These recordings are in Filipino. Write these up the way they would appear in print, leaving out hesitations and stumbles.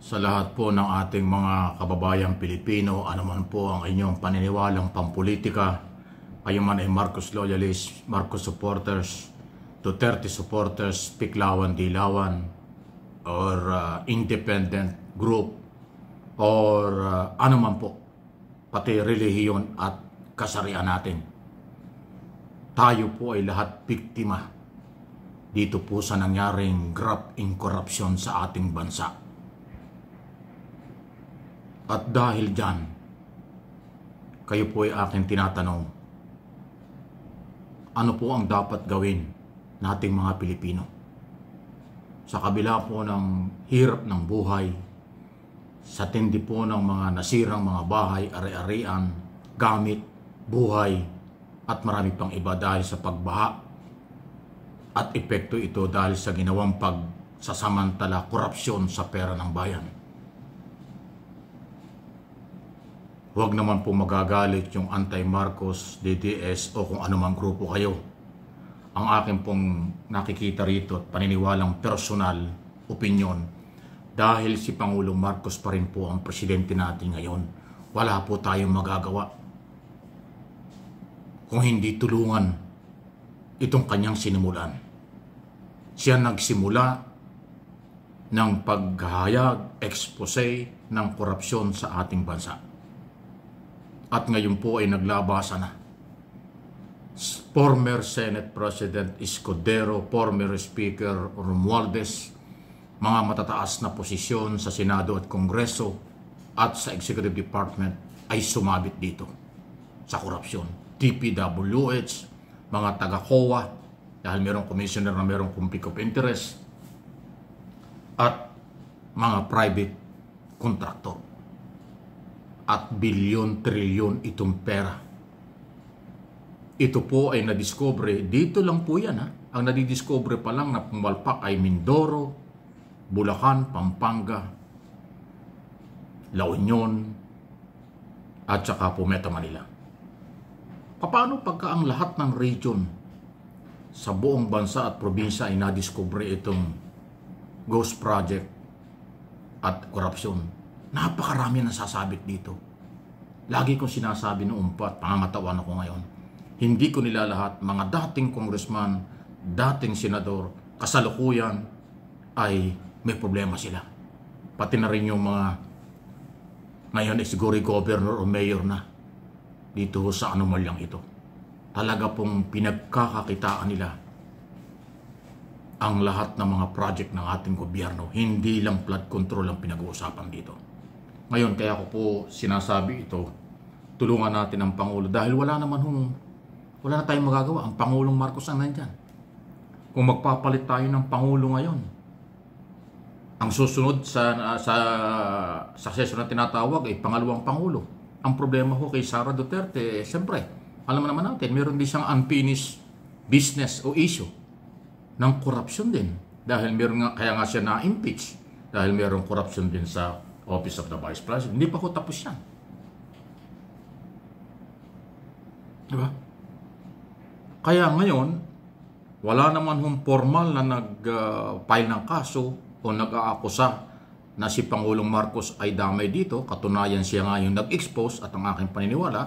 Sa lahat po ng ating mga kababayang Pilipino, anuman po ang inyong paniniwalang pampolitika, kayo man ay Marcos loyalists, Marcos supporters, Duterte supporters, Piklawan Dilawan, or independent group, or anuman po, pati relihiyon at kasarian natin. Tayo po ay lahat biktima dito po sa nangyaring graft in corruption sa ating bansa. At dahil dyan, kayo po ay aking tinatanong, ano po ang dapat gawin nating mga Pilipino? Sa kabila po ng hirap ng buhay, sa tindi po ng mga nasirang mga bahay, ari-arian, gamit, buhay, at marami pang iba dahil sa pagbaha, at epekto ito dahil sa ginawang pagsasamantala korupsyon sa pera ng bayan. Huwag naman po magagalit yung anti-Marcos, DDS o kung anumang grupo kayo. Ang akin pong nakikita rito at paniniwalang personal, opinion, dahil si Pangulong Marcos pa rin po ang presidente natin ngayon, wala po tayong magagawa kung hindi tulungan itong kanyang sinimulan. Siya nagsimula ng paghahayag, expose ng korupsyon sa ating bansa. At ngayon po ay naglabasa na. Former Senate President Escudero, former Speaker Romualdez, mga matataas na posisyon sa Senado at Kongreso at sa Executive Department ay sumabit dito sa korupsyon. DPWH, mga taga-COA, dahil mayroong commissioner na mayroong conflict of interest, at mga private contractor. At bilyon-trilyon itong pera. Ito po ay nadiscover, dito lang po yan ha. Ang nadidiscover pa lang na pumalpak ay Mindoro, Bulacan, Pampanga, La Union, at saka po Metro Manila. Paano pagka ang lahat ng region sa buong bansa at probinsya ay nadiscover itong ghost project at korupsyon? Napakarami na sasabit dito. Lagi kong sinasabi noong pa at pangangatawan ako ngayon. Hindi ko nilalahat mga dating congressman, dating senador, kasalukuyan ay may problema sila. Pati na rin yung mga ngayon ay siguro governor o mayor na dito sa anomalyang ito. Talaga pong pinagkakakitaan nila ang lahat ng mga project ng ating gobyerno. Hindi lang flood control ang pinag-uusapan dito. Ngayon, kaya ko po sinasabi ito, tulungan natin ang Pangulo dahil wala na tayong magagawa. Ang Pangulong Marcos ang nandyan. Kung magpapalit tayo ng Pangulo ngayon, ang susunod sa session na tinatawag ay pangalawang Pangulo. Ang problema ko kay Sara Duterte, siyempre, alam mo naman natin, meron din siyang unfinished business o issue ng korupsyon din. Dahil kaya nga siya na-impeach. Dahil meron korupsyon din sa Office of the Vice President. Hindi pa ko tapos yan. Diba? Kaya ngayon, wala naman formal na nag-file ng kaso o nag-aakusa na si Pangulong Marcos ay damay dito. Katunayan siya nga yung nag-expose at ang aking paniniwala,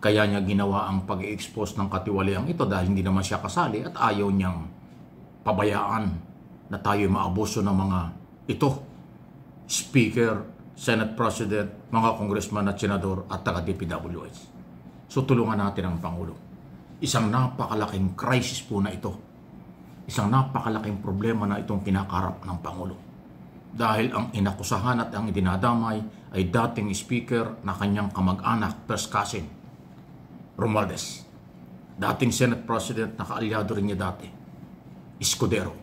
kaya niya ginawa ang pag-expose ng katiwaliang ito dahil hindi naman siya kasali at ayaw niyang pabayaan na tayo maabuso ng mga ito. Speaker, Senate President, mga congressman at senador at taga-DPWH. So tulungan natin ang Pangulo. Isang napakalaking crisis po na ito. Isang napakalaking problema na itong kinakarap ng Pangulo. Dahil ang inakusahan at ang idinadamay ay dating speaker na kanyang kamag-anak, first cousin, Romualdez. Dating Senate President na kaalyado rin niya dati, Escudero.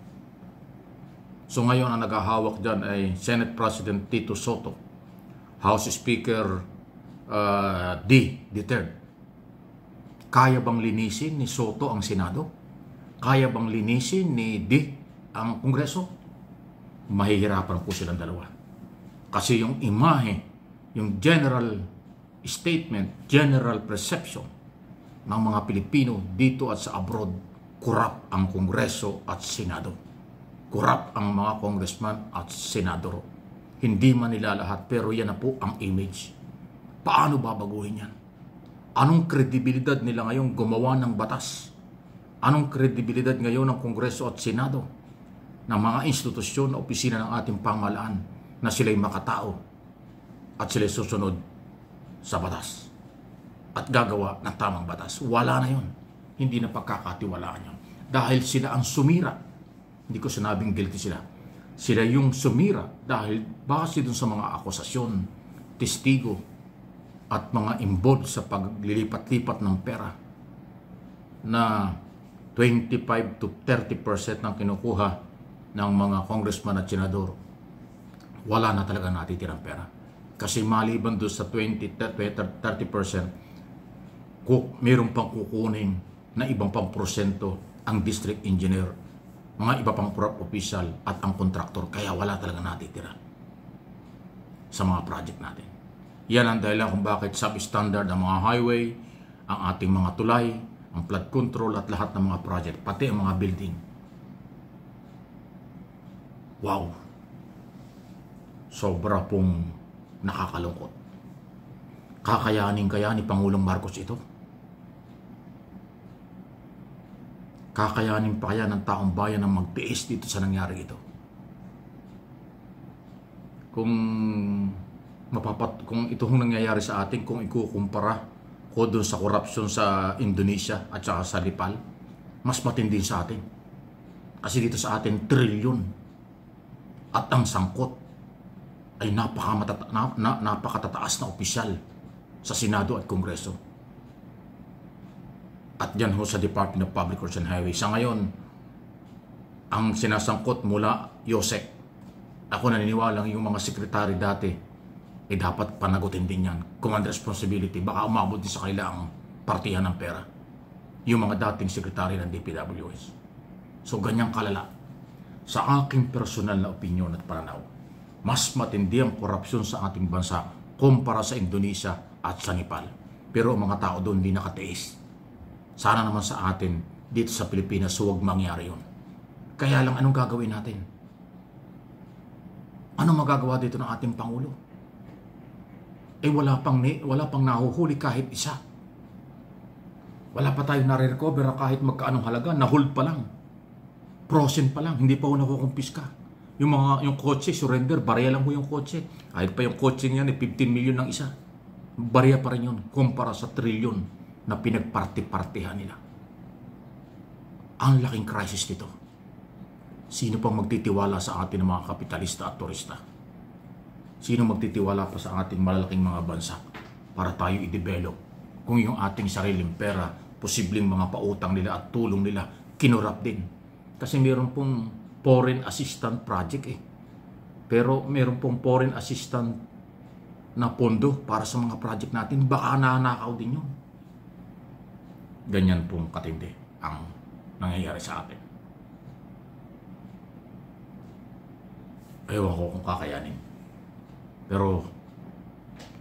So ngayon ang naghahawak dyan ay Senate President Tito Soto, House Speaker D3. Kaya bang linisin ni Soto ang Senado? Kaya bang linisin ni D ang Kongreso? Mahihirapan po silang dalawa. Kasi yung imahe, yung general statement, general perception ng mga Pilipino dito at sa abroad, corrupt ang Kongreso at Senado. Corrupt ang mga congressman at senador. Hindi man nila lahat, pero yan na po ang image. Paano babaguhin yan? Anong kredibilidad nila ngayon gumawa ng batas? Anong kredibilidad ngayon ng Kongreso at Senado, ng mga institusyon na opisina ng ating pamahalaan na sila'y makatao at sila'y susunod sa batas at gagawa ng tamang batas? Wala na yun. Hindi na pagkakatiwalaan yun. Dahil sila ang sumira. Hindi ko sinabing guilty sila. Sila yung sumira dahil base dun sa mga akusasyon, testigo, at mga involved sa paglilipat-lipat ng pera na 25 to 30% ng kinukuha ng mga congressman at senador. Wala na talaga natitirang pera. Kasi maliban doon sa 20-30%, mayroon pang kukunin na ibang pang porsyento ang district engineer, mga iba pang official at ang kontraktor. Kaya wala talaga natitira sa mga project natin. Yan ang dahilan kung bakit substandard ang mga highway, ang ating mga tulay, ang flood control at lahat ng mga project, pati ang mga building. Wow! Sobra pong nakakalungkot. Kakayanin kaya ni Pangulong Marcos ito? Kakayanin pa kaya ng taong bayan ang magtiis dito sa nangyari ito? Kung ito hong nangyayari sa atin, kung ikukumpara ko doon sa korupsyon sa Indonesia at saka sa Nepal, mas matindi sa atin. Kasi dito sa atin, trilyon. At ang sangkot ay napakatataas na opisyal sa Senado at Kongreso. At yan ho sa Department of Public Works and Highways. Sa ngayon, ang sinasangkot mula YOSEC. Ako naniniwala yung mga sekretary dati, dapat panagutin din yan. Command responsibility. Baka umabot din sa kanila ang partihan ng pera. Yung mga dating sekretary ng DPWH. So, ganyang kalala. Sa aking personal na opinion at pananaw, mas matindi ang korupsyon sa ating bansa kumpara sa Indonesia at sa Nepal. Pero ang mga tao doon hindi nakatiis. Sana naman sa atin, dito sa Pilipinas, huwag mangyari yun. Kaya lang, anong gagawin natin? Anong magagawa dito ng ating Pangulo? Wala pang nahuhuli kahit isa. Wala pa tayong nare-recover kahit magkaanong halaga. Nahold pa lang. Frozen pa lang. Hindi pa ho nakukumpiska. Yung kotse, surrender. Barya lang ho yung kotse. Kahit pa yung kotse niyan, 15 million ng isa. Barya pa rin yun. Kumpara sa trilyon na pinagparti-partihan nila. Ang laking crisis nito. Sino pang magtitiwala sa atin ng mga kapitalista at turista? Sino magtitiwala pa sa ating malalaking mga bansa para tayo i-develop kung yung ating sariling pera, posibleng mga pautang nila at tulong nila, kinurap din? Kasi meron pong foreign assistant project Pero meron pong foreign assistant na pondo para sa mga project natin. Baka nanakaw din yun. Ganyan pong katindi ang nangyayari sa atin. Ewan ko kung kakayanin. Pero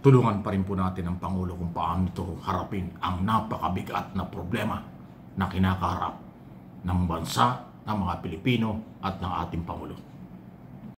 tulungan pa rin po natin ang Pangulo kung paano ito harapin ang napakabigat na problema na kinakaharap ng bansa, ng mga Pilipino at ng ating Pangulo.